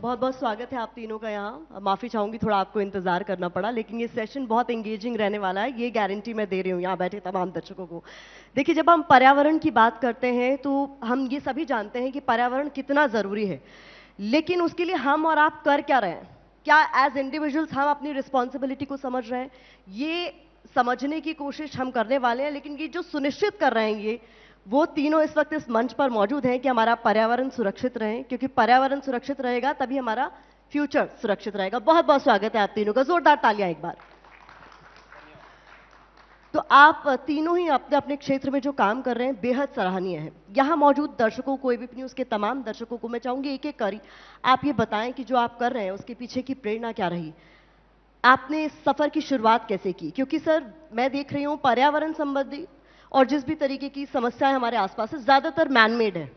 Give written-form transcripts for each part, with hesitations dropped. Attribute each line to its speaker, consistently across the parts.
Speaker 1: बहुत बहुत स्वागत है आप तीनों का यहाँ। माफ़ी चाहूँगी थोड़ा आपको इंतज़ार करना पड़ा, लेकिन ये सेशन बहुत एंगेजिंग रहने वाला है, ये गारंटी मैं दे रही हूँ यहाँ बैठे तमाम दर्शकों को। देखिए, जब हम पर्यावरण की बात करते हैं तो हम ये सभी जानते हैं कि पर्यावरण कितना ज़रूरी है, लेकिन उसके लिए हम और आप कर क्या रहे हैं? क्या एज इंडिविजुअल्स हम अपनी रिस्पॉन्सिबिलिटी को समझ रहे हैं? ये समझने की कोशिश हम करने वाले हैं, लेकिन ये जो सुनिश्चित कर रहे हैं ये वो तीनों इस वक्त इस मंच पर मौजूद हैं कि हमारा पर्यावरण सुरक्षित रहे, क्योंकि पर्यावरण सुरक्षित रहेगा तभी हमारा फ्यूचर सुरक्षित रहेगा। बहुत बहुत स्वागत है आप तीनों का, जोरदार तालियां एक बार। तो आप तीनों ही अपने अपने क्षेत्र में जो काम कर रहे हैं बेहद सराहनीय है। यहाँ मौजूद दर्शकों को, एबीपी न्यूज के तमाम दर्शकों को मैं चाहूंगी एक एक करी आप ये बताएं कि जो आप कर रहे हैं उसके पीछे की प्रेरणा क्या रही, आपने इस सफर की शुरुआत कैसे की? क्योंकि सर मैं देख रही हूँ पर्यावरण संबंधी और जिस भी तरीके की समस्याएं हमारे आसपास है ज्यादातर मैनमेड है,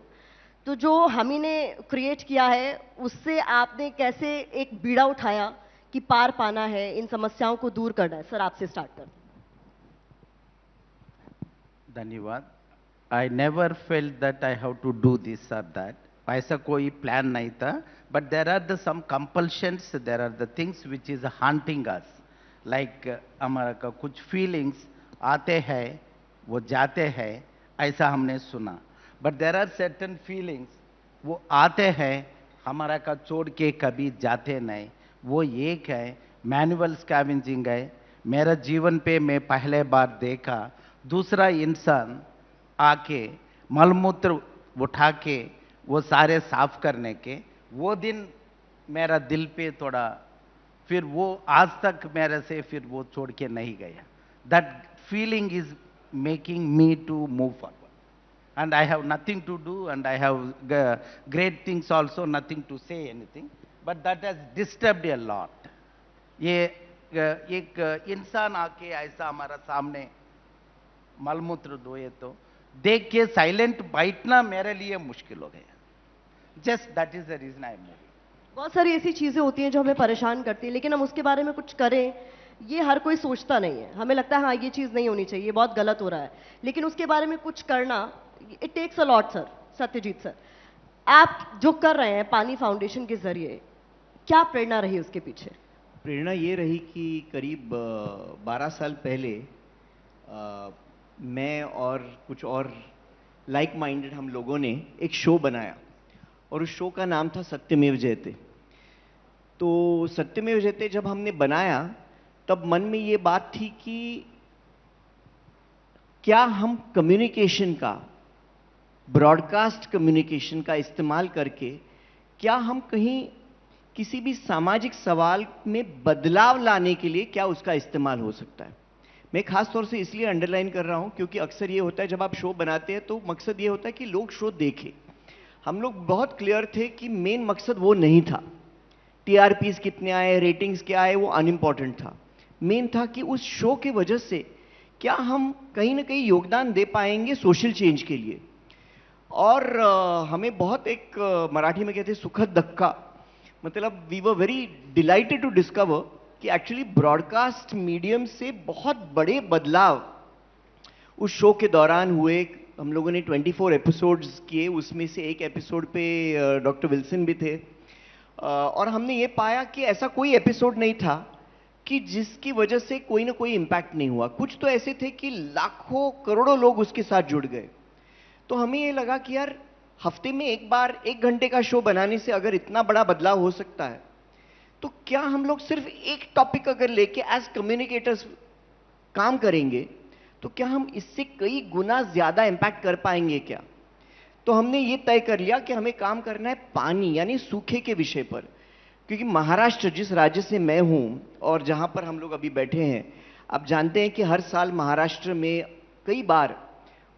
Speaker 1: तो जो हम ही ने क्रिएट किया है उससे आपने कैसे एक बीड़ा उठाया कि पार पाना है, इन समस्याओं को दूर करना है? सर आपसे स्टार्ट कर।
Speaker 2: धन्यवाद। I never felt that I have to do this और दैट, ऐसा कोई प्लान नहीं था, but there are the some compulsions, there are the things which is haunting us, like हमारा का कुछ फीलिंग्स आते हैं वो जाते हैं, ऐसा हमने सुना। But there are certain feelings वो आते हैं हमारा का छोड़ के कभी जाते नहीं। वो एक है मैनुअल स्कैवेंजिंग है, मेरा जीवन पे मैं पहले बार देखा। दूसरा इंसान आके मलमूत्र उठा के वो सारे साफ करने के, वो दिन मेरा दिल पे थोड़ा, फिर वो आज तक मेरे से फिर वो छोड़ के नहीं गया। That feeling is making me to move forward and I have nothing to do and I have great things also, nothing to say anything, but that has disturbed a lot. ये एक इंसान आके ऐसा हमारा सामने मलमूत्र धोए तो देख के साइलेंट बैठना मेरे लिए मुश्किल हो गया। Just that is the reason I move.
Speaker 1: बहुत सारी ऐसी चीजें होती हैं जो हमें परेशान करती हैं, लेकिन हम उसके बारे में कुछ करें ये हर कोई सोचता नहीं है। हमें लगता है हाँ ये चीज नहीं होनी चाहिए, बहुत गलत हो रहा है, लेकिन उसके बारे में कुछ करना it takes a lot. Sir Satyajit sir, आप जो कर रहे हैं पानी फाउंडेशन के जरिए, क्या प्रेरणा रही उसके पीछे?
Speaker 3: प्रेरणा ये रही कि करीब 12 साल पहले मैं और कुछ और लाइक माइंडेड हम लोगों ने एक शो बनाया और उस शो का नाम था सत्यमेव जयते। तो सत्यमेव जयते जब हमने बनाया तब मन में ये बात थी कि क्या हम कम्युनिकेशन का, ब्रॉडकास्ट कम्युनिकेशन का इस्तेमाल करके क्या हम कहीं किसी भी सामाजिक सवाल में बदलाव लाने के लिए क्या उसका इस्तेमाल हो सकता है। मैं खास तौर से इसलिए अंडरलाइन कर रहा हूं क्योंकि अक्सर ये होता है जब आप शो बनाते हैं तो मकसद ये होता है कि लोग शो देखें। हम लोग बहुत क्लियर थे कि मेन मकसद वो नहीं था, टीआरपीज कितने आए, रेटिंग्स क्या आए, वो अनइम्पॉर्टेंट था। मेन था कि उस शो की वजह से क्या हम कहीं ना कहीं योगदान दे पाएंगे सोशल चेंज के लिए। और हमें बहुत एक मराठी में कहते हैं सुखद धक्का, मतलब we were very delighted to discover कि एक्चुअली ब्रॉडकास्ट मीडियम से बहुत बड़े बदलाव उस शो के दौरान हुए। हम लोगों ने 24 एपिसोड्स किए, उसमें से एक एपिसोड पे डॉक्टर विल्सन भी थे, और हमने ये पाया कि ऐसा कोई एपिसोड नहीं था कि जिसकी वजह से कोई ना कोई इंपैक्ट नहीं हुआ। कुछ तो ऐसे थे कि लाखों करोड़ों लोग उसके साथ जुड़ गए। तो हमें ये लगा कि यार हफ्ते में एक बार 1 घंटे का शो बनाने से अगर इतना बड़ा बदलाव हो सकता है तो क्या हम लोग सिर्फ एक टॉपिक अगर लेके एज कम्युनिकेटर्स काम करेंगे तो क्या हम इससे कई गुना ज्यादा इंपैक्ट कर पाएंगे क्या। तो हमने ये तय कर लिया कि हमें काम करना है पानी यानी सूखे के विषय पर, क्योंकि महाराष्ट्र जिस राज्य से मैं हूं और जहां पर हम लोग अभी बैठे हैं, आप जानते हैं कि हर साल महाराष्ट्र में कई बार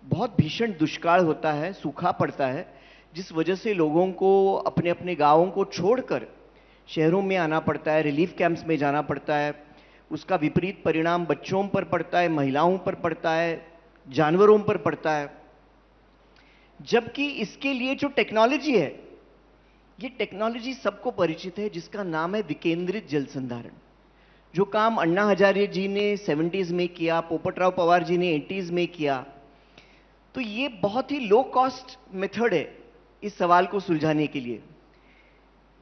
Speaker 3: बहुत भीषण दुष्काल होता है, सूखा पड़ता है, जिस वजह से लोगों को अपने अपने गांवों को छोड़कर शहरों में आना पड़ता है, रिलीफ कैंप्स में जाना पड़ता है। उसका विपरीत परिणाम बच्चों पर पड़ता है, महिलाओं पर पड़ता है, जानवरों पर पड़ता है। जबकि इसके लिए जो टेक्नोलॉजी है, ये टेक्नोलॉजी सबको परिचित है, जिसका नाम है विकेंद्रित जल संधारण। जो काम अन्ना हजारे जी ने 70s में किया, पोपटराव पवार जी ने 80s में किया, तो ये बहुत ही लो कॉस्ट मेथड है इस सवाल को सुलझाने के लिए।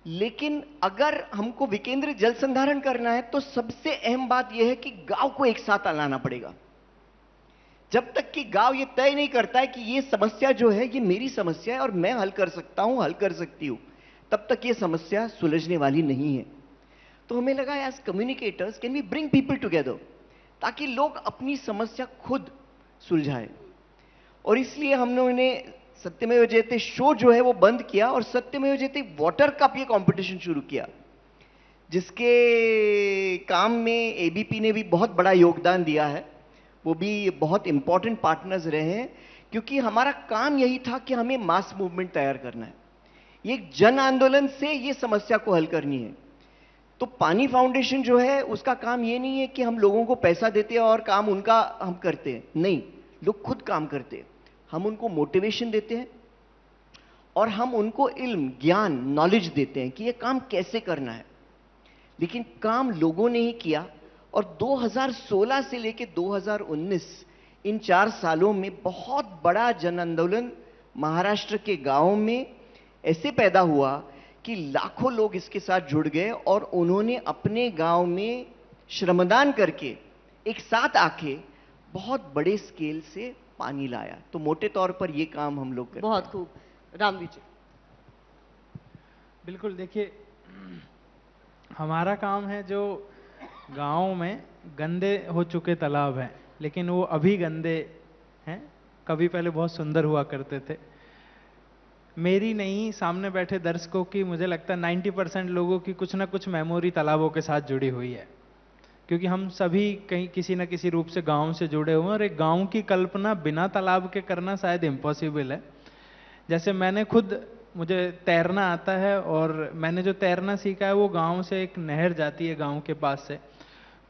Speaker 3: लेकिन अगर हमको विकेंद्रित जल संधारण करना है तो सबसे अहम बात यह है कि गांव को एक साथ लाना पड़ेगा। जब तक कि गांव ये तय नहीं करता है कि ये समस्या जो है ये मेरी समस्या है और मैं हल कर सकता हूं, हल कर सकती हूं, तब तक ये समस्या सुलझने वाली नहीं है। तो हमें लगा as communicators can we bring people together ताकि लोग अपनी समस्या खुद सुलझाएं। और इसलिए हमने उन्हें सत्यमेव जयते शो जो है वो बंद किया और सत्यमेव जयते वाटर कप ये कंपटीशन शुरू किया, जिसके काम में एबीपी ने भी बहुत बड़ा योगदान दिया है। वो भी बहुत इंपॉर्टेंट पार्टनर्स रहे हैं, क्योंकि हमारा काम यही था कि हमें मास मूवमेंट तैयार करना है, ये एक जन आंदोलन से ये समस्या को हल करनी है। तो पानी फाउंडेशन जो है उसका काम ये नहीं है कि हम लोगों को पैसा देते हैं और काम उनका हम करते हैं, नहीं, लोग खुद काम करते हैं। हम उनको मोटिवेशन देते हैं और हम उनको इल्म, ज्ञान, नॉलेज देते हैं कि ये काम कैसे करना है। लेकिन काम लोगों ने ही किया और 2016 से लेकर 2019 इन 4 सालों में बहुत बड़ा जन आंदोलन महाराष्ट्र के गांवों में ऐसे पैदा हुआ कि लाखों लोग इसके साथ जुड़ गए और उन्होंने अपने गांव में श्रमदान करके एक साथ आके बहुत बड़े स्केल से पानी लाया। तो मोटे तौर पर यह काम हम लोग करते हैं।
Speaker 1: बहुत खूब। रामवीर जी।
Speaker 4: बिल्कुल, देखिए हमारा काम है जो गांव में गंदे हो चुके तालाब हैं, लेकिन वो अभी गंदे हैं, कभी पहले बहुत सुंदर हुआ करते थे। मेरी नहीं, सामने बैठे दर्शकों की, मुझे लगता है 90% लोगों की कुछ ना कुछ मेमोरी तालाबों के साथ जुड़ी हुई है, क्योंकि हम सभी कहीं किसी न किसी रूप से गांव से जुड़े हुए हैं और एक गांव की कल्पना बिना तालाब के करना शायद इम्पॉसिबल है। जैसे मुझे तैरना आता है और मैंने जो तैरना सीखा है वो गांव से एक नहर जाती है गांव के पास से।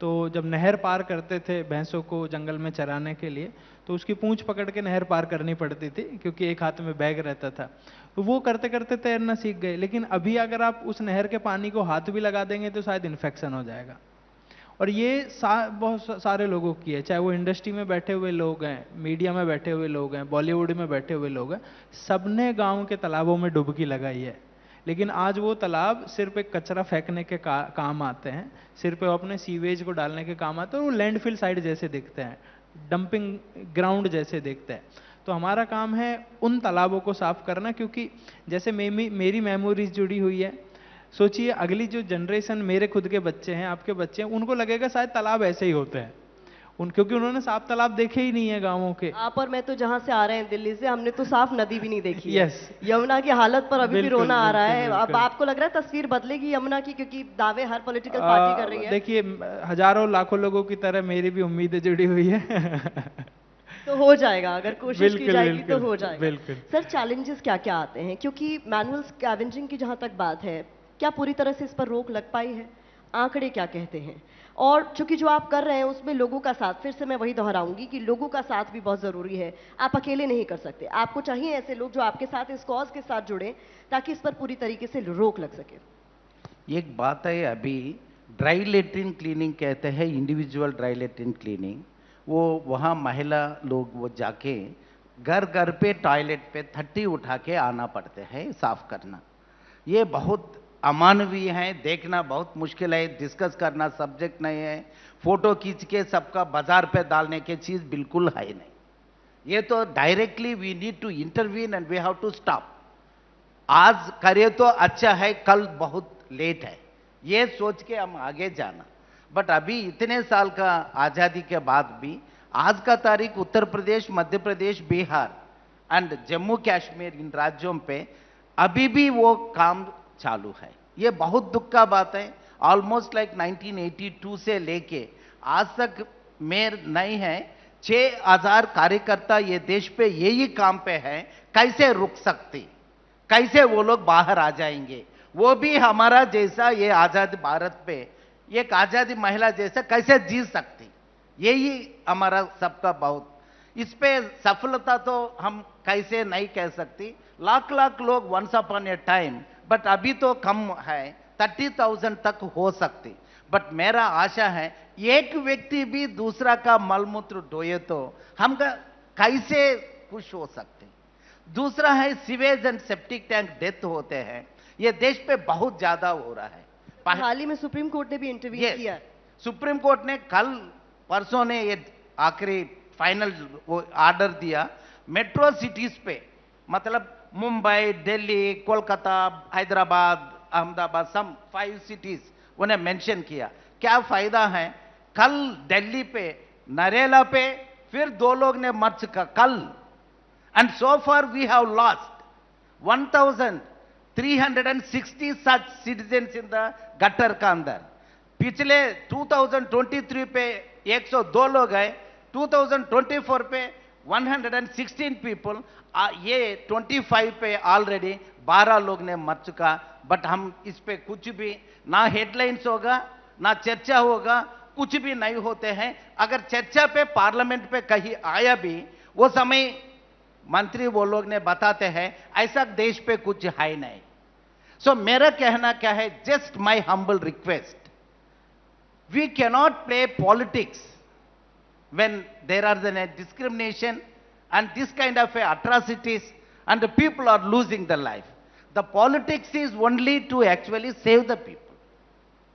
Speaker 4: तो जब नहर पार करते थे भैंसों को जंगल में चराने के लिए, तो उसकी पूंछ पकड़ के नहर पार करनी पड़ती थी, क्योंकि एक हाथ में बैग रहता था। तो वो करते करते तैरना सीख गए। लेकिन अभी अगर आप उस नहर के पानी को हाथ भी लगा देंगे तो शायद इन्फेक्शन हो जाएगा। और ये बहुत सारे लोगों की है, चाहे वो इंडस्ट्री में बैठे हुए लोग हैं, मीडिया में बैठे हुए लोग हैं, बॉलीवुड में बैठे हुए लोग हैं, सबने गांव के तालाबों में डुबकी लगाई है। लेकिन आज वो तालाब सिर्फ एक कचरा फेंकने के काम आते हैं, सिर्फ अपने सीवेज को डालने के काम आते हैं, और वो लैंडफिल साइट जैसे दिखते हैं, डंपिंग ग्राउंड जैसे दिखते हैं। तो हमारा काम है उन तालाबों को साफ करना, क्योंकि जैसे मेरी मेमोरीज जुड़ी हुई है। सोचिए अगली जो जनरेशन, मेरे खुद के बच्चे हैं, आपके बच्चे हैं, उनको लगेगा शायद तालाब ऐसे ही होते हैं, क्योंकि उन्होंने साफ तालाब देखे ही नहीं है गांवों के।
Speaker 1: आप और मैं तो जहां से आ रहे हैं दिल्ली से, हमने तो साफ नदी भी नहीं देखी है।
Speaker 4: यस,
Speaker 1: यमुना की हालत पर अभी भी
Speaker 4: बिल्कुल,
Speaker 1: रोना आ रहा है।
Speaker 4: बिल्कुल,
Speaker 1: अब
Speaker 4: बिल्कुल।
Speaker 1: आपको लग रहा है तस्वीर बदलेगी यमुना की, क्योंकि दावे हर पॉलिटिकल पार्टी कर रही है।
Speaker 4: देखिए, हजारों लाखों लोगों की तरह मेरी भी उम्मीदें जुड़ी हुई है।
Speaker 1: तो हो जाएगा, अगर कोशिश की जाएगी तो हो जाएगा।
Speaker 4: बिल्कुल।
Speaker 1: सर, चैलेंजेस क्या क्या आते हैं? क्योंकि मैनुअल स्कैवेंजिंग की जहां तक बात है, क्या पूरी तरह से इस पर रोक लग पाई है? आंकड़े क्या कहते हैं? और चूंकि जो आप कर रहे हैं उसमें लोगों का साथ, फिर से मैं वही दोहराऊंगी कि लोगों का साथ भी बहुत जरूरी है। आप अकेले नहीं कर सकते, आपको चाहिए ऐसे लोग जो आपके साथ इस कॉज के साथ जुड़े, ताकि इस पर पूरी तरीके से रोक लग सके।
Speaker 2: एक बात है, अभी ड्राई लेट्रिन क्लीनिंग कहते हैं, इंडिविजुअल ड्राई लेट्रिन क्लीनिंग, वो वहाँ महिला लोग वो जाके घर घर पे टॉयलेट पे 30 उठा के आना पड़ते हैं साफ करना। ये बहुत अमानवीय है, देखना बहुत मुश्किल है, डिस्कस करना सब्जेक्ट नहीं है। फोटो खींच के सबका बाजार पे डालने की चीज बिल्कुल है नहीं। ये तो directly we need to intervene and we have to stop. आज करे तो अच्छा है, कल बहुत लेट है, ये सोच के हम आगे जाना। बट अभी इतने साल का आजादी के बाद भी आज का तारीख उत्तर प्रदेश, मध्य प्रदेश, बिहार एंड जम्मू कश्मीर, इन राज्यों पे अभी भी वो काम चालू है। ये बहुत दुख का बात है। ऑलमोस्ट लाइक 1982 से लेके आज तक मेयर नहीं है, 6000 कार्यकर्ता ये देश पे यही काम पे है। कैसे रुक सकते, कैसे वो लोग बाहर आ जाएंगे? वो भी हमारा जैसा ये आजाद भारत पे एक आजादी महिला जैसा कैसे जी सकती? यही हमारा सबका बहुत, इस पे सफलता तो हम कैसे नहीं कह सकती। लाख लाख लोग once upon a time, but अभी तो कम है, 30,000 तक हो सकती। बट मेरा आशा है एक व्यक्ति भी दूसरा का मलमूत्र ढोए तो हम कैसे खुश हो सकते। दूसरा है sewage and septic tank death होते हैं, ये देश पे बहुत ज्यादा हो रहा है।
Speaker 1: हाल ही में सुप्रीम कोर्ट ने भी इंटरव्यू
Speaker 2: Yes,
Speaker 1: किया है।
Speaker 2: सुप्रीम कोर्ट ने कल परसों ने ये आखिरी फाइनल वो आर्डर दिया मेट्रो सिटीज पे, मतलब मुंबई, दिल्ली, कोलकाता, हैदराबाद, अहमदाबाद, सम 5 सिटीज उन्हें मेंशन किया। क्या फायदा है? कल दिल्ली पे, नरेला पे फिर 2 लोग ने मर चुका कल, and so far we have lost 1360 such citizens in the gutter का अंदर। पिछले 2023 पे 102 लोग आए, 2024 पे 116 पीपल, ये 25 पे ऑलरेडी 12 लोग ने मर चुका। बट हम इस पे कुछ भी ना हेडलाइंस होगा ना चर्चा होगा, कुछ भी नहीं होते हैं। अगर चर्चा पे पार्लियामेंट पे कहीं आया भी, वो समय मंत्री वो लोग ने बताते हैं ऐसा देश पे कुछ है नहीं। सो मेरा कहना क्या है, just my humble request, we cannot play politics when there are the discrimination and this kind of atrocities and the people are losing their life. The politics is only to actually save the people.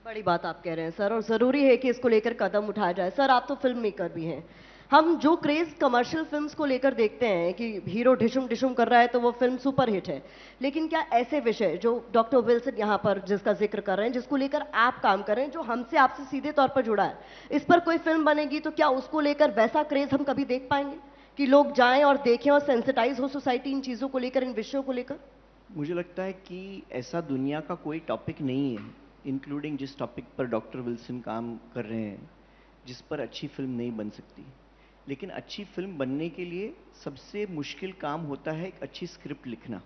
Speaker 1: बड़ी बात आप कह रहे हैं sir, और जरूरी है कि इसको लेकर कदम उठाया जाए। सर आप तो फिल्म मेकर भी हैं, हम जो क्रेज कमर्शियल फिल्म्स को लेकर देखते हैं कि हीरो ढिशुम ढिशुम कर रहा है तो वो फिल्म सुपर हिट है, लेकिन क्या ऐसे विषय जो डॉक्टर विल्सन यहाँ पर जिसका जिक्र कर रहे हैं, जिसको लेकर आप काम कर रहे हैं, जो हमसे आपसे सीधे तौर पर जुड़ा है, इस पर कोई फिल्म बनेगी तो क्या उसको लेकर वैसा क्रेज हम कभी देख पाएंगे कि लोग जाएं और देखें और सेंसिटाइज हो सोसाइटी इन चीजों को लेकर, इन विषयों को लेकर?
Speaker 3: मुझे लगता है कि ऐसा दुनिया का कोई टॉपिक नहीं है, इंक्लूडिंग जिस टॉपिक पर डॉक्टर विल्सन काम कर रहे हैं, जिस पर अच्छी फिल्म नहीं बन सकती। लेकिन अच्छी फिल्म बनने के लिए सबसे मुश्किल काम होता है एक अच्छी स्क्रिप्ट लिखना।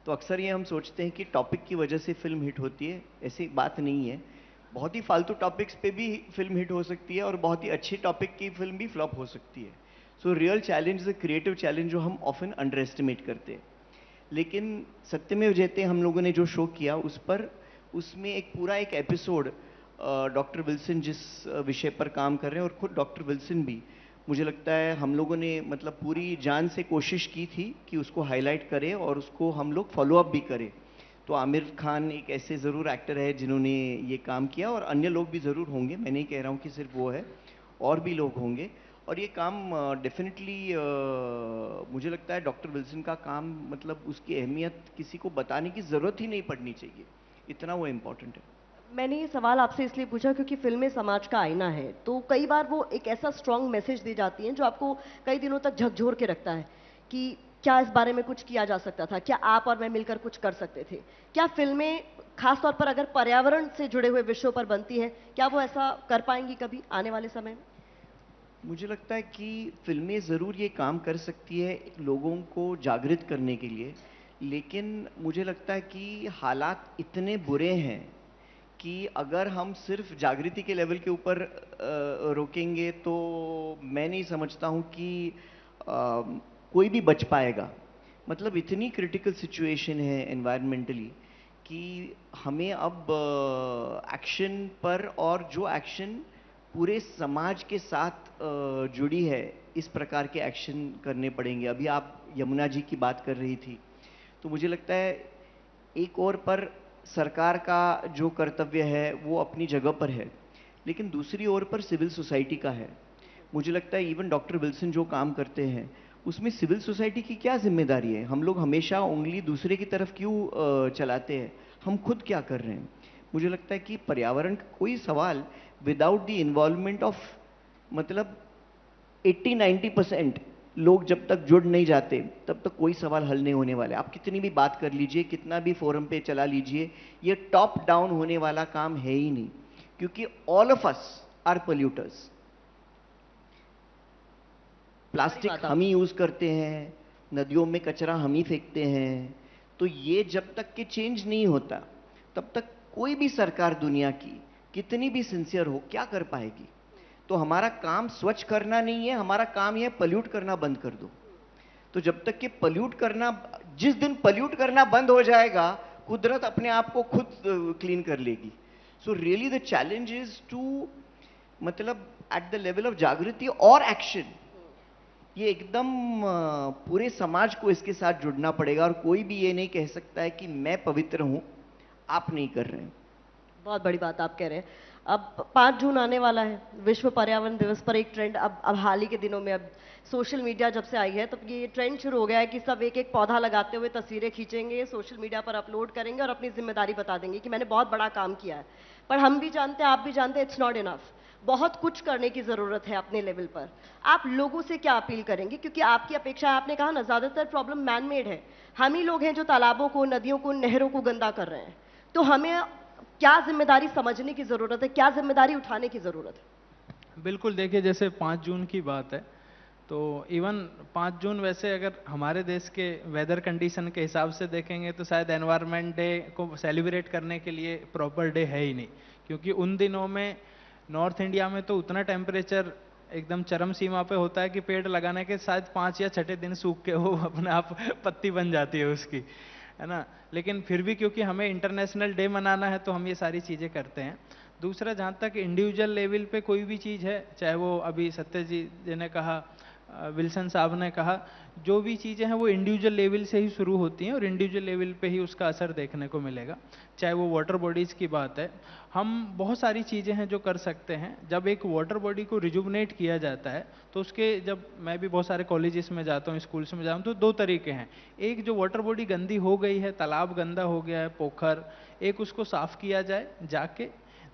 Speaker 3: तो अक्सर ये हम सोचते हैं कि टॉपिक की वजह से फिल्म हिट होती है, ऐसी बात नहीं है। बहुत ही फालतू टॉपिक्स पे भी फिल्म हिट हो सकती है और बहुत ही अच्छी टॉपिक की फिल्म भी फ्लॉप हो सकती है। So real challenge is a creative challenge जो हम ऑफन अंडर एस्टिमेट करते हैं। लेकिन सत्यमेव जयते हम लोगों ने जो शो किया उसमें एक पूरा एक एपिसोड डॉक्टर विल्सन जिस विषय पर काम कर रहे हैं, और खुद डॉक्टर विल्सन भी, मुझे लगता है हम लोगों ने मतलब पूरी जान से कोशिश की थी कि उसको हाईलाइट करें और उसको हम लोग फॉलो अप भी करें। तो आमिर खान एक ऐसे ज़रूर एक्टर है जिन्होंने ये काम किया, और अन्य लोग भी ज़रूर होंगे, मैं नहीं कह रहा हूँ कि सिर्फ वो है, और भी लोग होंगे। और ये काम डेफिनेटली मुझे लगता है डॉक्टर विल्सन का काम, मतलब उसकी अहमियत किसी को बताने की ज़रूरत ही नहीं पड़नी चाहिए, इतना वो इम्पोर्टेंट है।
Speaker 1: मैंने ये सवाल आपसे इसलिए पूछा क्योंकि फिल्में समाज का आईना है, तो कई बार वो एक ऐसा स्ट्रॉन्ग मैसेज दे जाती हैं जो आपको कई दिनों तक झकझोर के रखता है कि क्या इस बारे में कुछ किया जा सकता था, क्या आप और मैं मिलकर कुछ कर सकते थे। क्या फिल्में खासतौर पर अगर पर्यावरण से जुड़े हुए विषयों पर बनती है, क्या वो ऐसा कर पाएंगी कभी आने वाले समय में?
Speaker 3: मुझे लगता है कि फिल्में ज़रूर ये काम कर सकती है लोगों को जागृत करने के लिए, लेकिन मुझे लगता है कि हालात इतने बुरे हैं कि अगर हम सिर्फ जागृति के लेवल के ऊपर रोकेंगे तो मैं नहीं समझता हूँ कि कोई भी बच पाएगा। मतलब इतनी क्रिटिकल सिचुएशन है एनवायरमेंटली कि हमें अब एक्शन पर, और जो एक्शन पूरे समाज के साथ जुड़ी है, इस प्रकार के एक्शन करने पड़ेंगे। अभी आप यमुना जी की बात कर रही थी, तो मुझे लगता है एक और पर सरकार का जो कर्तव्य है वो अपनी जगह पर है, लेकिन दूसरी ओर पर सिविल सोसाइटी का है। मुझे लगता है इवन डॉक्टर विल्सन जो काम करते हैं उसमें सिविल सोसाइटी की क्या जिम्मेदारी है? हम लोग हमेशा उंगली दूसरे की तरफ क्यों चलाते हैं? हम खुद क्या कर रहे हैं? मुझे लगता है कि पर्यावरण का कोई सवाल विदाउट द इन्वॉल्वमेंट ऑफ, मतलब 80-90% लोग जब तक जुड़ नहीं जाते तब तक कोई सवाल हल नहीं होने वाले। आप कितनी भी बात कर लीजिए, कितना भी फोरम पे चला लीजिए, ये टॉप डाउन होने वाला काम है ही नहीं, क्योंकि all of us are polluters. Plastic हम ही यूज करते हैं, नदियों में कचरा हम ही फेंकते हैं। तो ये जब तक कि चेंज नहीं होता तब तक कोई भी सरकार दुनिया की कितनी भी सिंसियर हो क्या कर पाएगी? तो हमारा काम स्वच्छ करना नहीं है, हमारा काम यह पल्यूट करना बंद कर दो। तो जब तक कि पल्यूट करना, जिस दिन पल्यूट करना बंद हो जाएगा, कुदरत अपने आप को खुद क्लीन कर लेगी। So really the challenge is to, मतलब एट द लेवल ऑफ जागृति और एक्शन, ये एकदम पूरे समाज को इसके साथ जुड़ना पड़ेगा। और कोई भी ये नहीं कह सकता है कि मैं पवित्र हूं, आप नहीं कर रहे हैं?
Speaker 1: बहुत बड़ी बात आप कह रहे हैं। अब 5 जून आने वाला है, विश्व पर्यावरण दिवस पर एक ट्रेंड अब हाल ही के दिनों में, अब सोशल मीडिया जब से आई है तब ये ट्रेंड शुरू हो गया है कि सब एक एक पौधा लगाते हुए तस्वीरें खींचेंगे, सोशल मीडिया पर अपलोड करेंगे और अपनी जिम्मेदारी बता देंगे कि मैंने बहुत बड़ा काम किया है। पर हम भी जानते हैं, आप भी जानते हैं, इट्स नॉट इनफ। बहुत कुछ करने की जरूरत है अपने लेवल पर। आप लोगों से क्या अपील करेंगे? क्योंकि आपकी अपेक्षा, आपने कहा ना, ज्यादातर प्रॉब्लम मैन मेड है। हम ही लोग हैं जो तालाबों को, नदियों को, नहरों को गंदा कर रहे हैं। तो हमें क्या जिम्मेदारी समझने की जरूरत है, क्या जिम्मेदारी उठाने की जरूरत है?
Speaker 4: बिल्कुल, देखिए जैसे 5 जून की बात है, तो इवन 5 जून वैसे अगर हमारे देश के वेदर कंडीशन के हिसाब से देखेंगे तो शायद एनवायरनमेंट डे को सेलिब्रेट करने के लिए प्रॉपर डे है ही नहीं, क्योंकि उन दिनों में नॉर्थ इंडिया में तो उतना टेम्परेचर एकदम चरम सीमा पे होता है कि पेड़ लगाने के शायद 5 या 6 दिन सूख के वो अपने आप पत्ती बन जाती है उसकी, है ना। लेकिन फिर भी क्योंकि हमें इंटरनेशनल डे मनाना है तो हम ये सारी चीज़ें करते हैं। दूसरा, जहाँ तक इंडिविजुअल लेवल पे कोई भी चीज़ है, चाहे वो अभी सत्यजीत जी ने कहा, विल्सन साहब ने कहा, जो भी चीज़ें हैं वो इंडिविजुअल लेवल से ही शुरू होती हैं और इंडिविजुअल लेवल पे ही उसका असर देखने को मिलेगा। चाहे वो वाटर बॉडीज़ की बात है, हम बहुत सारी चीज़ें हैं जो कर सकते हैं। जब एक वाटर बॉडी को रिजुवनेट किया जाता है तो उसके, जब मैं भी बहुत सारे कॉलेजेस में जाता हूँ, स्कूल्स में जाता हूँ, तो 2 तरीके हैं। एक, जो वाटर बॉडी गंदी हो गई है, तालाब गंदा हो गया है, पोखर, एक उसको साफ किया जाए जाके।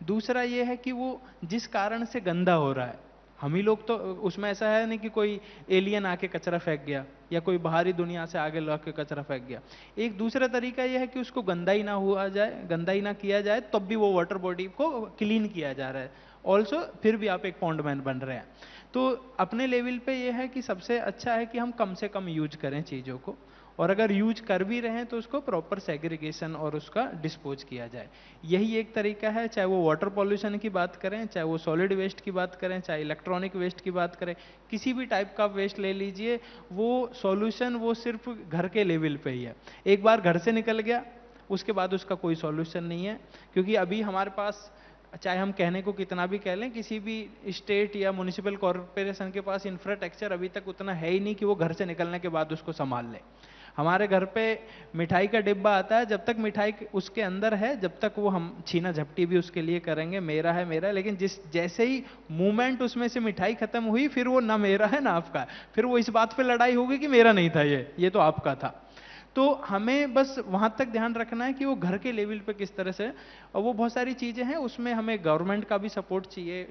Speaker 4: दूसरा ये है कि वो जिस कारण से गंदा हो रहा है, हम ही लोग तो उसमें, ऐसा है नहीं कि कोई एलियन आके कचरा फेंक गया या कोई बाहरी दुनिया से आगे ला के कचरा फेंक गया। एक दूसरा तरीका यह है कि उसको गंदा ही ना हुआ जाए, गंदा ही ना किया जाए, तब भी वो वाटर बॉडी को क्लीन किया जा रहा है ऑल्सो, फिर भी आप एक पॉन्डमैन बन रहे हैं। तो अपने लेवल पे ये है कि सबसे अच्छा है कि हम कम से कम यूज करें चीज़ों को, और अगर यूज कर भी रहे हैं तो उसको प्रॉपर सेग्रीगेशन और उसका डिस्पोज किया जाए। यही एक तरीका है, चाहे वो वाटर पॉल्यूशन की बात करें, चाहे वो सॉलिड वेस्ट की बात करें, चाहे इलेक्ट्रॉनिक वेस्ट की बात करें, किसी भी टाइप का वेस्ट ले लीजिए, वो सॉल्यूशन वो सिर्फ घर के लेवल पे ही है। एक बार घर से निकल गया उसके बाद उसका कोई सॉल्यूशन नहीं है, क्योंकि अभी हमारे पास, चाहे हम कहने को कितना भी कह लें, किसी भी स्टेट या म्युनिसिपल कॉरपोरेशन के पास इंफ्रास्ट्रक्चर अभी तक उतना है ही नहीं कि वो घर से निकलने के बाद उसको संभाल ले। हमारे घर पे मिठाई का डिब्बा आता है, जब तक मिठाई उसके अंदर है, जब तक वो हम छीना झपटी भी उसके लिए करेंगे, मेरा है मेरा है, लेकिन जैसे ही मूवमेंट उसमें से मिठाई खत्म हुई, फिर वो ना मेरा है ना आपका है, फिर वो इस बात पे लड़ाई होगी कि मेरा नहीं था ये तो आपका था। तो हमें बस वहां तक ध्यान रखना है कि वो घर के लेवल पे किस तरह से, और वो बहुत सारी चीजें हैं, उसमें हमें गवर्नमेंट का भी सपोर्ट चाहिए,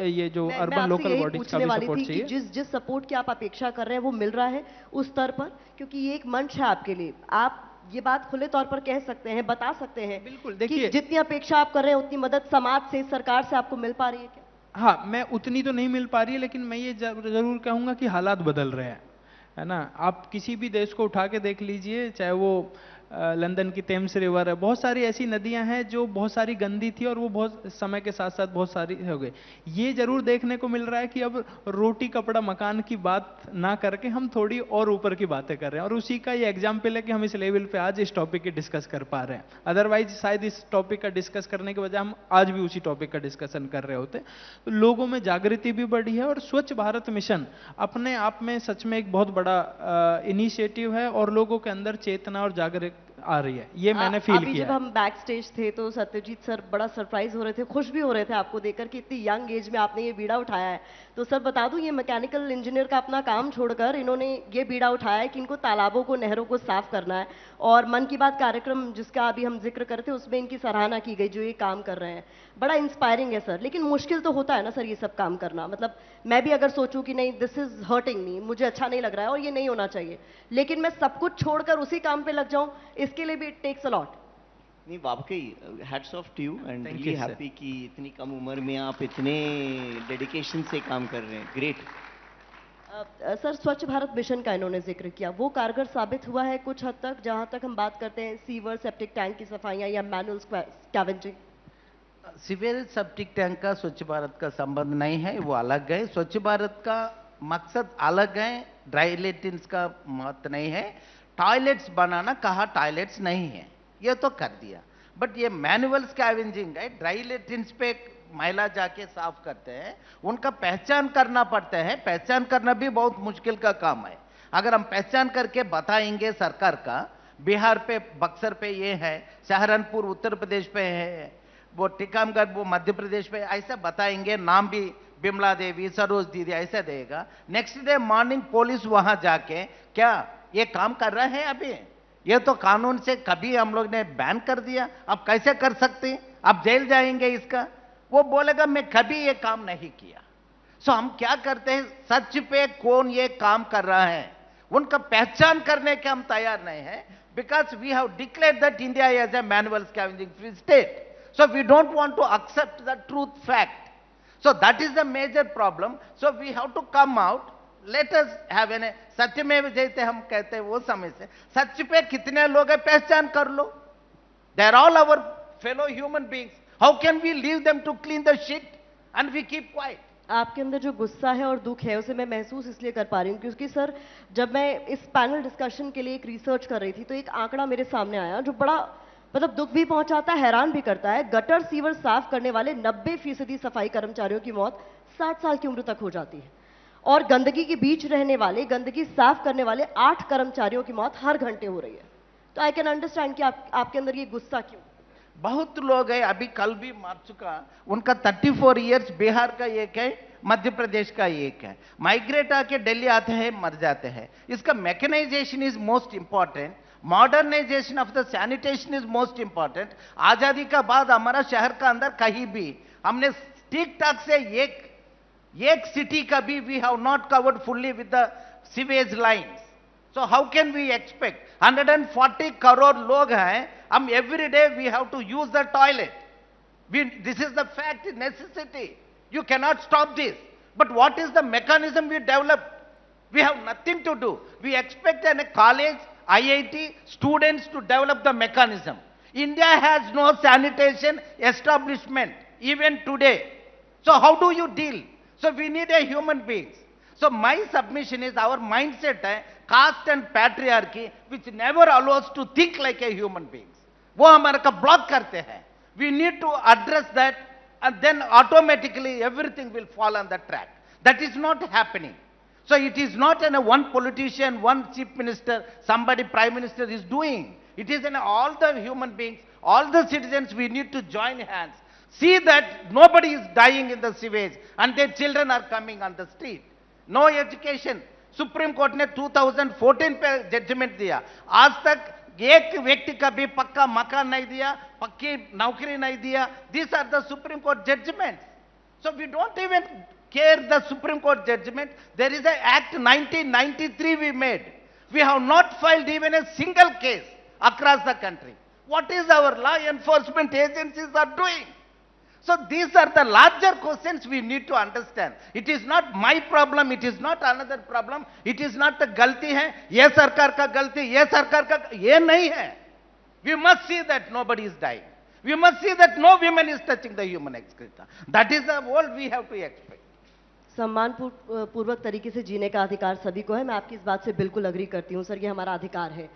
Speaker 4: ये जो अर्बन लोकल बॉडीज का भी सपोर्ट चाहिए।
Speaker 1: जिस सपोर्ट की आप अपेक्षा कर रहे हैं वो मिल रहा है उस स्तर पर? क्योंकि ये एक मंच है आपके लिए, आप ये बात खुले तौर पर कह सकते हैं, बता सकते हैं।
Speaker 4: बिल्कुल,
Speaker 1: कि
Speaker 4: देखिए
Speaker 1: जितनी अपेक्षा आप कर रहे हैं उतनी मदद समाज से, सरकार से आपको मिल पा रही है क्या?
Speaker 4: हाँ, मैं उतनी तो नहीं मिल पा रही है, लेकिन मैं ये जरूर कहूंगा कि हालात बदल रहे हैं, है ना। आप किसी भी देश को उठा के देख लीजिए, चाहे वो लंदन की थेम्स रिवर है, बहुत सारी ऐसी नदियां हैं जो बहुत सारी गंदी थी और वो बहुत समय के साथ साथ बहुत सारी हो गई। ये जरूर देखने को मिल रहा है कि अब रोटी कपड़ा मकान की बात ना करके हम थोड़ी और ऊपर की बातें कर रहे हैं, और उसी का ये एग्जाम्पल है कि हम इस लेवल पे आज इस टॉपिक की डिस्कस कर पा रहे हैं। अदरवाइज शायद इस टॉपिक का डिस्कस करने के बजाय हम आज भी उसी टॉपिक का डिस्कशन कर रहे होते। तो लोगों में जागृति भी बढ़ी है, और स्वच्छ भारत मिशन अपने आप में सच में एक बहुत बड़ा इनिशिएटिव है, और लोगों के अंदर चेतना और जागरूकता आ रही है, ये मैंने फील किया।
Speaker 1: अभी जब हम बैक स्टेज थे तो सत्यजीत सर बड़ा सरप्राइज हो रहे थे, खुश भी हो रहे थे आपको देखकर कि इतनी यंग एज में आपने ये बीड़ा उठाया है। तो सर बता दूं, ये मैकेनिकल इंजीनियर का अपना काम छोड़कर इन्होंने ये बीड़ा उठाया है कि इनको तालाबों को, नहरों को साफ करना है। और मन की बात कार्यक्रम जिसका अभी हम जिक्र करते हैं उसमें इनकी सराहना की गई, जो ये काम कर रहे हैं। बड़ा इंस्पायरिंग है सर, लेकिन मुश्किल तो होता है ना सर ये सब काम करना। मतलब मैं भी अगर सोचूं कि नहीं, दिस इज हर्टिंग मी, मुझे अच्छा नहीं लग रहा है और ये नहीं होना चाहिए, लेकिन मैं सब कुछ छोड़कर उसी काम पे लग जाऊं, इसके लिए भी इट टेक्स अ लॉट।
Speaker 3: नहीं, वाकई hats off to you, and
Speaker 4: Thank
Speaker 3: really
Speaker 4: you, sir.
Speaker 3: Happy कि इतनी कम उम्र में आप इतने डेडिकेशन से काम कर रहे हैं। ग्रेट।
Speaker 1: सर, स्वच्छ भारत मिशन का इन्होंने जिक्र किया, वो कारगर साबित हुआ है कुछ हद तक, जहां तक हम बात करते हैं सीवर, सेप्टिक टैंक की सफाइयां या manual scavenging?
Speaker 2: Sewage septic tank का स्वच्छ भारत का संबंध नहीं है, वो अलग है। स्वच्छ भारत का मकसद अलग है, ड्राई लेट्रिन्स का महत्व नहीं है। टॉयलेट्स बनाना कहा, टॉयलेट्स नहीं है, ये तो कर दिया। बट ये मैनुअल स्कैवेंजिंग है, ड्राई लेट्रिन्स पे महिला जाके साफ करते हैं, उनका पहचान करना पड़ता है। पहचान करना भी बहुत मुश्किल का काम है। अगर हम पहचान करके बताएंगे सरकार का, बिहार पे बक्सर पे ये है, सहारनपुर उत्तर प्रदेश पे है, वो टीकमगढ़ वो मध्य प्रदेश पे, ऐसा बताएंगे, नाम भी बिमला देवी, सरोज दीदी ऐसा देगा। नेक्स्ट डे मॉर्निंग पुलिस वहां जाके क्या ये काम कर रहे हैं? अभी ये तो कानून से कभी हम लोग ने बैन कर दिया, अब कैसे कर सकते हैं? अब जेल जाएंगे इसका। वो बोलेगा मैं कभी ये काम नहीं किया। सो हम क्या करते हैं, सच पे कौन ये काम कर रहा है उनका पहचान करने के हम तैयार नहीं है, because we have declared that India as a manual scavenging free state, so we don't want to accept the truth fact. So that is the major problem. So we have to come out, let us have an सत्यमेव जयते हम कहते हैं वो समय से सच पे कितने लोग हैं पहचान कर लो। They are all our fellow human beings. How can we leave them to clean the shit and we keep quiet?
Speaker 1: आपके अंदर जो गुस्सा है और दुख है उसे मैं महसूस इसलिए कर पा रही हूँ क्योंकि सर जब मैं इस पैनल डिस्कशन के लिए एक रिसर्च कर रही थी तो एक आंकड़ा मेरे सामने आया जो बड़ा मतलब दुख भी पहुंचाता है, हैरान भी करता है। गटर सीवर साफ करने वाले 90% सफाई कर्मचारियों की मौत 60 साल की उम्र तक हो जाती है और गंदगी के बीच रहने वाले, गंदगी साफ करने वाले 8 कर्मचारियों की मौत हर घंटे हो रही है। तो आई कैन अंडरस्टैंड कि आपके अंदर ये गुस्सा क्यों।
Speaker 2: बहुत लोग है, अभी कल भी मार चुका, उनका 34 इयर्स, बिहार का एक है, मध्य प्रदेश का एक है, माइग्रेट आके दिल्ली आते हैं मर जाते हैं। इसका mechanisation is most important, modernisation of the sanitation is most important. आजादी का बाद हमारा शहर का अंदर कहीं भी हमने ठीक ठाक से एक सिटी का भी we have not covered fully with the sewage lines. So how can we expect, 140 crore लोग हैं, हम every day we have to use the toilet, this is the fact, necessity, you cannot stop this, but what is the mechanism we developed? We have nothing to do. We expect in a college, IIT students to develop the mechanism. India has no sanitation establishment even today. So how do you deal? So we need a human beings. So my submission is our mindset है caste and patriarchy which never allows to think like a human beings. वो हमारे का block करते हैं. We need to address that and then automatically everything will fall on the track. That is not happening. So it is not in a one politician, one chief minister, somebody prime minister is doing. It is in all the human beings, all the citizens, we need to join hands. See that nobody is dying in the sewage and their children are coming on the street. No education. Supreme Court ने 2014 पे judgement दिया, आज तक एक व्यक्ति का भी पक्का मकान नहीं दिया, पक्की नौकरी नहीं दिया। These are the Supreme Court judgments. So we don't even care the Supreme Court judgment. There is an Act 1993 we made. We have not filed even a single case across the country. What is our law enforcement agencies are doing? So these are the larger questions we need to understand. It is not my problem, it is not another problem, it is not the गलती है, ये सरकार का गलती, ये सरकार का, ये नहीं है. We must see that nobody is dying. We must see that no woman is touching the human excreta. That is the world we have to expect.
Speaker 1: सम्मान पूर्वक तरीके से जीने का अधिकार सभी को है। मैं आपकी इस बात से बिल्कुल अग्री करती हूँ सर, ये हमारा अधिकार है।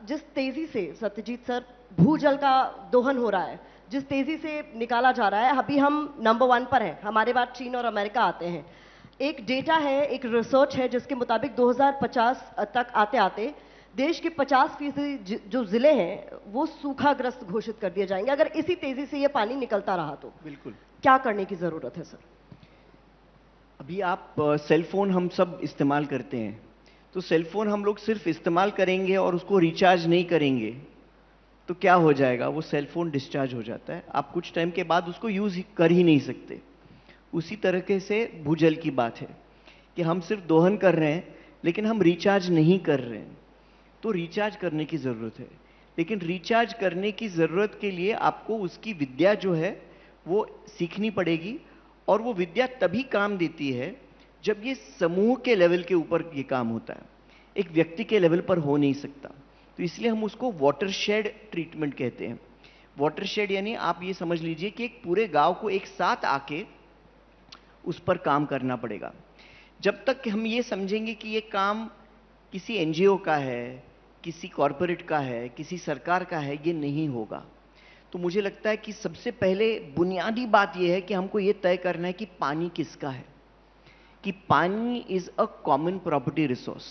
Speaker 1: जिस तेजी से सत्यजीत सर भूजल का दोहन हो रहा है, जिस तेजी से निकाला जा रहा है, अभी हम नंबर 1 पर हैं, हमारे बाद चीन और अमेरिका आते हैं। एक डेटा है, एक रिसर्च है जिसके मुताबिक 2050 तक आते आते देश के 50% जो जिले हैं वो सूखाग्रस्त घोषित कर दिए जाएंगे अगर इसी तेजी से ये पानी निकलता रहा तो।
Speaker 3: बिल्कुल।
Speaker 1: क्या करने की जरूरत है सर?
Speaker 3: अभी आप सेल फोन हम सब इस्तेमाल करते हैं, तो सेल फोन हम लोग सिर्फ इस्तेमाल करेंगे और उसको रिचार्ज नहीं करेंगे तो क्या हो जाएगा, वो सेल फोन डिस्चार्ज हो जाता है, आप कुछ टाइम के बाद उसको यूज कर ही नहीं सकते। उसी तरीके से भूजल की बात है कि हम सिर्फ दोहन कर रहे हैं लेकिन हम रिचार्ज नहीं कर रहे हैं, तो रिचार्ज करने की जरूरत है। लेकिन रिचार्ज करने की जरूरत के लिए आपको उसकी विद्या जो है वो सीखनी पड़ेगी, और वो विद्या तभी काम देती है जब ये समूह के लेवल के ऊपर ये काम होता है, एक व्यक्ति के लेवल पर हो नहीं सकता। तो इसलिए हम उसको वाटरशेड ट्रीटमेंट कहते हैं। वाटरशेड यानी आप ये समझ लीजिए कि एक पूरे गांव को एक साथ आके उस पर काम करना पड़ेगा। जब तक हम ये समझेंगे कि ये काम किसी एनजीओ का है, किसी कॉरपोरेट का है, किसी सरकार का है, ये नहीं होगा। तो मुझे लगता है कि सबसे पहले बुनियादी बात यह है कि हमको ये तय करना है कि पानी किसका है, कि पानी is a common property resource.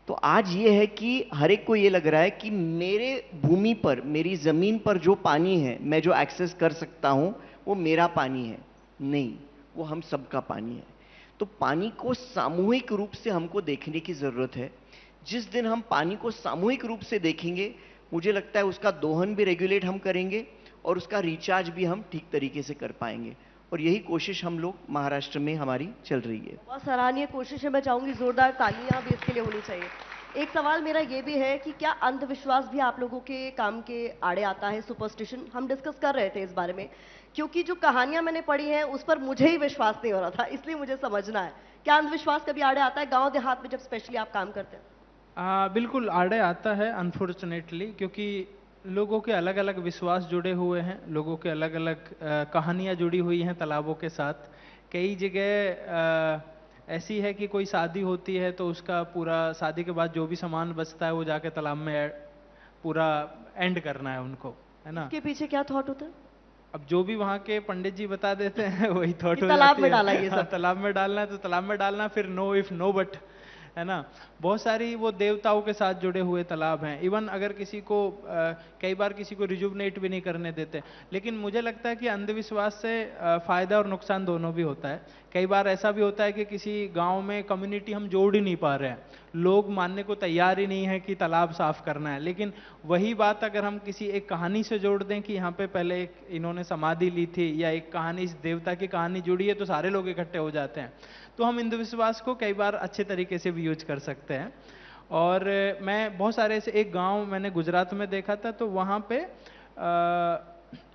Speaker 3: तो आज ये है कि हर एक को ये लग रहा है कि मेरे भूमि पर, मेरी जमीन पर जो पानी है, मैं जो एक्सेस कर सकता हूं, वो मेरा पानी है। नहीं, वो हम सबका पानी है। तो पानी को सामूहिक रूप से हमको देखने की जरूरत है। जिस दिन हम पानी को सामूहिक रूप से देखेंगे, मुझे लगता है उसका दोहन भी रेगुलेट हम करेंगे और उसका रिचार्ज भी हम ठीक तरीके से कर पाएंगे। और यही कोशिश हम लोग महाराष्ट्र में हमारी चल रही है।
Speaker 1: बहुत सराहनीय कोशिश है, मैं चाहूंगी जोरदार तालियां भी इसके लिए होनी चाहिए। एक सवाल मेरा ये भी है कि क्या अंधविश्वास भी आप लोगों के काम के आड़े आता है? सुपरस्टिशन हम डिस्कस कर रहे थे इस बारे में, क्योंकि जो कहानियां मैंने पढ़ी हैं उस पर मुझे ही विश्वास नहीं हो रहा था, इसलिए मुझे समझना है क्या अंधविश्वास कभी आड़े आता है गांव देहात में, जब स्पेशली आप काम करते हैं?
Speaker 4: बिल्कुल आड़े आता है अनफॉर्चुनेटली, क्योंकि लोगों के अलग अलग विश्वास जुड़े हुए हैं, लोगों के अलग अलग कहानियां जुड़ी हुई हैं तालाबों के साथ। कई जगह ऐसी है कि कोई शादी होती है तो उसका पूरा शादी के बाद जो भी सामान बचता है वो जाके तालाब में पूरा एंड करना है उनको, है ना।
Speaker 1: इसके पीछे क्या थॉट होता है?
Speaker 4: अब जो भी वहाँ के पंडित जी बता देते हैं वही थॉट हो
Speaker 1: तालाब
Speaker 4: जाती
Speaker 1: में
Speaker 4: है।
Speaker 1: डाला ये सब।
Speaker 4: तालाब में डालना है तो तालाब में डालना, फिर नो इफ नो बट, है ना। बहुत सारी वो देवताओं के साथ जुड़े हुए तालाब हैं। इवन अगर किसी को कई बार किसी को रिजुवनेट भी नहीं करने देते। लेकिन मुझे लगता है कि अंधविश्वास से फायदा और नुकसान दोनों भी होता है। कई बार ऐसा भी होता है कि किसी गांव में कम्युनिटी हम जोड़ ही नहीं पा रहे हैं, लोग मानने को तैयार ही नहीं है कि तालाब साफ करना है। लेकिन वही बात अगर हम किसी एक कहानी से जोड़ दें कि यहाँ पे पहले एक इन्होंने समाधि ली थी, या एक कहानी, इस देवता की कहानी जुड़ी है, तो सारे लोग इकट्ठे हो जाते हैं। तो हम अंधविश्वास को कई बार अच्छे तरीके से भी यूज कर सकते हैं। और मैं बहुत सारे ऐसे, एक गांव मैंने गुजरात में देखा था, तो वहाँ पे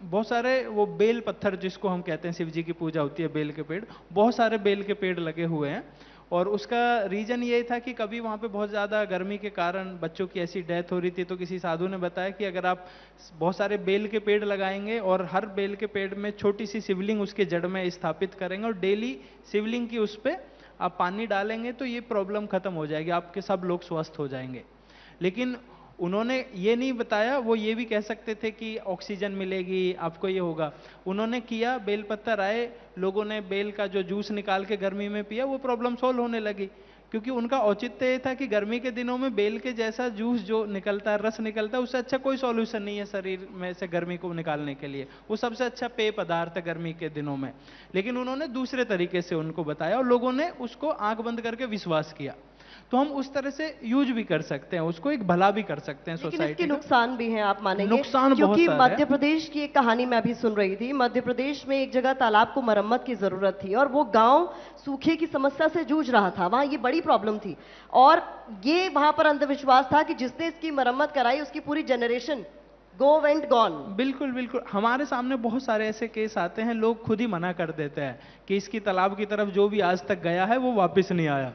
Speaker 4: बहुत सारे वो बेल पत्थर जिसको हम कहते हैं, शिव जी की पूजा होती है बेल के पेड़, बहुत सारे बेल के पेड़ लगे हुए हैं। और उसका रीजन ये था कि कभी वहाँ पे बहुत ज़्यादा गर्मी के कारण बच्चों की ऐसी डेथ हो रही थी, तो किसी साधु ने बताया कि अगर आप बहुत सारे बेल के पेड़ लगाएंगे और हर बेल के पेड़ में छोटी सी शिवलिंग उसके जड़ में स्थापित करेंगे और डेली शिवलिंग की उस पर आप पानी डालेंगे, तो ये प्रॉब्लम खत्म हो जाएगी, आपके सब लोग स्वस्थ हो जाएंगे। लेकिन उन्होंने ये नहीं बताया, वो ये भी कह सकते थे कि ऑक्सीजन मिलेगी आपको, ये होगा। उन्होंने किया, बेलपत्तर आए, लोगों ने बेल का जो जूस निकाल के गर्मी में पिया, वो प्रॉब्लम सॉल्व होने लगी। क्योंकि उनका औचित्य ये था कि गर्मी के दिनों में बेल के जैसा जूस जो निकलता है, रस निकलता है, उससे अच्छा कोई सॉल्यूशन नहीं है शरीर में से गर्मी को निकालने के लिए। वो सबसे अच्छा पेय पदार्थ है गर्मी के दिनों में। लेकिन उन्होंने दूसरे तरीके से उनको बताया और लोगों ने उसको आंख बंद करके विश्वास किया। तो हम उस तरह से यूज भी कर सकते हैं, उसको एक भला भी कर सकते हैं
Speaker 1: लेकिन
Speaker 4: सोसाइटी
Speaker 1: इसके
Speaker 4: का।
Speaker 1: नुकसान भी हैं, आप मानेंगे?
Speaker 4: नुकसान बहुत
Speaker 1: क्योंकि
Speaker 4: सारे हैं।
Speaker 1: मध्य प्रदेश की एक कहानी मैं अभी सुन रही थी। मध्य प्रदेश में एक जगह तालाब को मरम्मत की जरूरत थी और वो गांव सूखे की समस्या से जूझ रहा था, वहां ये बड़ी प्रॉब्लम थी। और ये वहां पर अंधविश्वास था कि जिसने इसकी मरम्मत कराई उसकी पूरी जनरेशन गो वेंट गॉन।
Speaker 4: बिल्कुल बिल्कुल, हमारे सामने बहुत सारे ऐसे केस आते हैं, लोग खुद ही मना कर देते हैं कि इसकी तालाब की तरफ जो भी आज तक गया है वो वापस नहीं आया,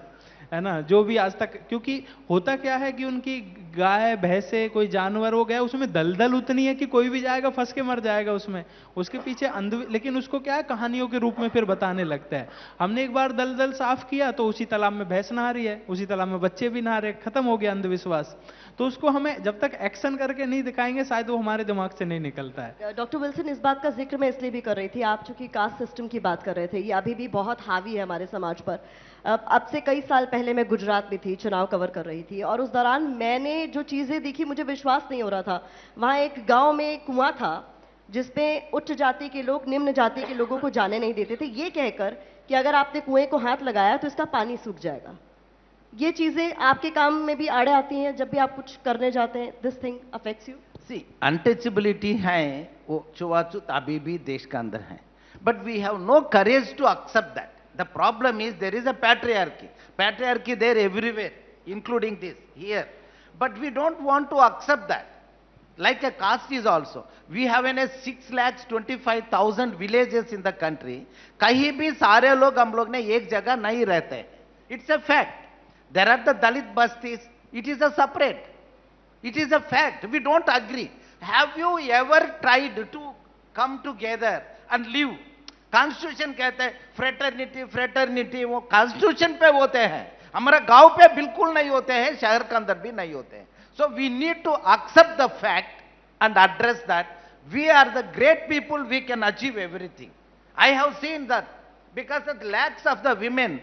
Speaker 4: है ना। जो भी आज तक, क्योंकि होता क्या है कि उनकी गाय भैंसे कोई जानवर हो गया, उसमें दलदल उतनी है कि कोई भी जाएगा फंस के मर जाएगा उसमें, उसके पीछे लेकिन उसको क्या है, कहानियों के रूप में फिर बताने लगता है। हमने एक बार दलदल साफ किया तो उसी तालाब में भैंस नहा रही है, उसी तालाब में बच्चे भी नहा रहे, खत्म हो गया अंधविश्वास। तो उसको हमें जब तक एक्शन करके नहीं दिखाएंगे शायद वो हमारे दिमाग से नहीं निकलता है।
Speaker 1: डॉक्टर विल्सन, इस बात का जिक्र मैं इसलिए भी कर रही थी, आप चूंकि कास्ट सिस्टम की बात कर रहे थे, ये अभी भी बहुत हावी है हमारे समाज पर। अब से कई साल पहले मैं गुजरात में थी, चुनाव कवर कर रही थी, और उस दौरान मैंने जो चीजें देखी मुझे विश्वास नहीं हो रहा था। वहां एक गांव में कुआं था जिसमें उच्च जाति के लोग निम्न जाति के लोगों को जाने नहीं देते थे, ये कहकर कि अगर आपने कुएं को हाथ लगाया तो इसका पानी सूख जाएगा। ये चीजें आपके काम में भी आड़े आती हैं जब भी आप कुछ करने जाते हैं? This thing affects you?
Speaker 2: See, untouchability है, वो छुआछूत अभी भी देश के अंदर है, but we have no courage to accept that. The problem is there is a patriarchy there everywhere, including this here, but we don't want to accept that. Like a caste is also, we have in a 6,25,000 villages in the country. कहीं भी सारे लोग हम लोग ने एक जगह नहीं रहते। It's a fact. There are the Dalit bastis. It is a separate. It is a fact. We don't agree. Have you ever tried to come together and live? Constitution कहते हैं fraternity, fraternity, वो Constitution पे होते हैं, हमारा गांव पे बिल्कुल नहीं होते हैं, शहर के अंदर भी नहीं होते हैं। So we need to accept the fact and address that we are the great people, we can achieve everything. I have seen that because of the lakhs of the women,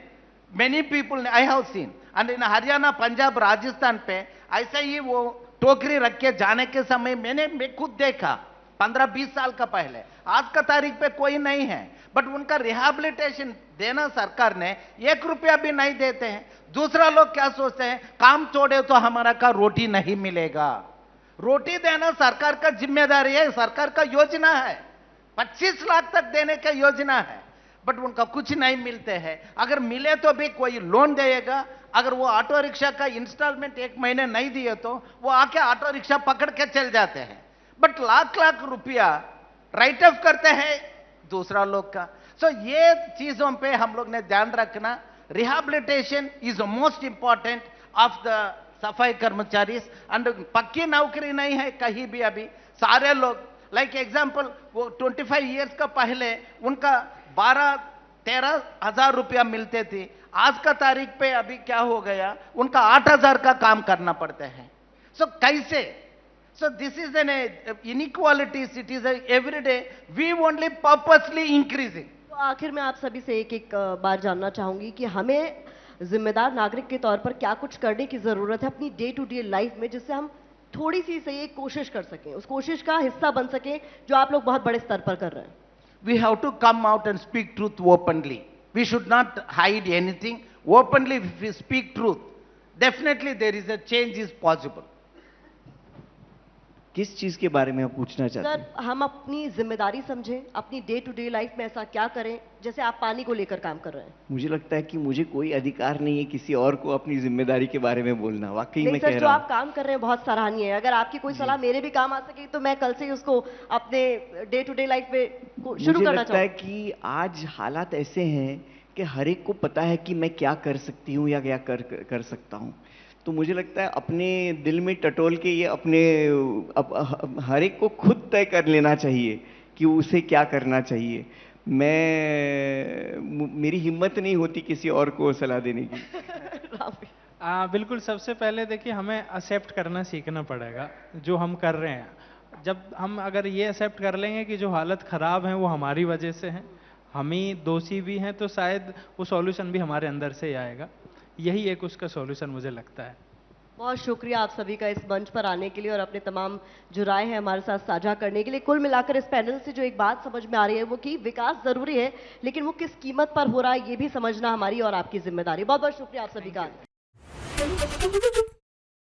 Speaker 2: Many people I have seen, and in Haryana, Punjab, Rajasthan पे ऐसे ही वो टोकरी रख के जाने के समय मैं खुद देखा 15-20 साल का पहले। आज का तारीख पे कोई नहीं है, बट उनका रिहैबिलिटेशन देना सरकार ने 1 रुपया भी नहीं देते हैं। दूसरा लोग क्या सोचते हैं, काम छोड़े तो हमारा का रोटी नहीं मिलेगा। रोटी देना सरकार का जिम्मेदारी है, सरकार का योजना है, 25 लाख तक देने का योजना है, बट उनका कुछ नहीं मिलते हैं। अगर मिले तो भी कोई लोन देगा, अगर वो ऑटो रिक्शा का इंस्टॉलमेंट 1 महीने नहीं दिए तो वो आके ऑटो रिक्शा पकड़ के चल जाते हैं, बट लाख लाख रुपया राइट ऑफ करते हैं दूसरा लोग का। सो ये चीजों पे हम लोग ने ध्यान रखना। Rehabilitation is most important of the सफाई कर्मचारी। एंड पक्की नौकरी नहीं है कहीं भी अभी। सारे लोग लाइक एग्जांपल, वो 25 इयर्स का पहले उनका 12-13 हजार रुपया मिलते थे। आज का तारीख पे अभी क्या हो गया, उनका 8,000 का काम करना पड़ता है। सो कैसे? So this is an inequalities, it is every day we only purposely increasing.
Speaker 1: तो आखिर में आप सभी से एक एक बार जानना चाहूंगी कि हमें जिम्मेदार नागरिक के तौर पर क्या कुछ करने की जरूरत है अपनी डे टू डे लाइफ में, जिससे हम थोड़ी सी सही एक कोशिश कर सकें, उस कोशिश का हिस्सा बन सकें जो आप लोग बहुत बड़े स्तर पर कर रहे हैं।
Speaker 2: We have to come out and speak truth openly. We should not hide anything. Openly, if we speak truth, definitely there is a change is possible.
Speaker 3: किस चीज के बारे में आप पूछना चाहते हैं?
Speaker 1: सर, हम अपनी जिम्मेदारी समझें, अपनी डे टू डे लाइफ में ऐसा क्या करें, जैसे आप पानी को लेकर काम कर रहे हैं।
Speaker 3: मुझे लगता है कि मुझे कोई अधिकार नहीं है किसी और को अपनी जिम्मेदारी के बारे में बोलना। वाकई
Speaker 1: नहीं
Speaker 3: मैं
Speaker 1: सर,
Speaker 3: कह
Speaker 1: जो
Speaker 3: रहा
Speaker 1: आप काम कर रहे हैं बहुत सराहनीय है। अगर आपकी कोई सलाह मेरे भी काम आ सके तो मैं कल से ही उसको अपने डे टू डे लाइफ में शुरू
Speaker 3: मुझे
Speaker 1: करना
Speaker 3: लगता है
Speaker 1: चाहूँ।
Speaker 3: कि आज हालात ऐसे हैं कि हर एक को पता है कि मैं क्या कर सकती हूँ या क्या कर सकता हूँ। तो मुझे लगता है अपने दिल में टटोल के ये अपने हर एक को खुद तय कर लेना चाहिए कि उसे क्या करना चाहिए। मेरी हिम्मत नहीं होती किसी और को सलाह देने की।
Speaker 4: बिल्कुल, सबसे पहले देखिए हमें एक्सेप्ट करना सीखना पड़ेगा जो हम कर रहे हैं। जब हम अगर ये एक्सेप्ट कर लेंगे कि जो हालत ख़राब है वो हमारी वजह से है, हम ही दोषी भी हैं, तो शायद वो सॉल्यूशन भी हमारे अंदर से ही आएगा। यही एक उसका सॉल्यूशन मुझे लगता है।
Speaker 1: बहुत शुक्रिया आप सभी का इस मंच पर आने के लिए और अपने तमाम जो राय है हमारे साथ साझा करने के लिए। कुल मिलाकर इस पैनल से जो एक बात समझ में आ रही है वो कि विकास जरूरी है, लेकिन वो किस कीमत पर हो रहा है ये भी समझना हमारी और आपकी जिम्मेदारी। बहुत बहुत शुक्रिया आप सभी का।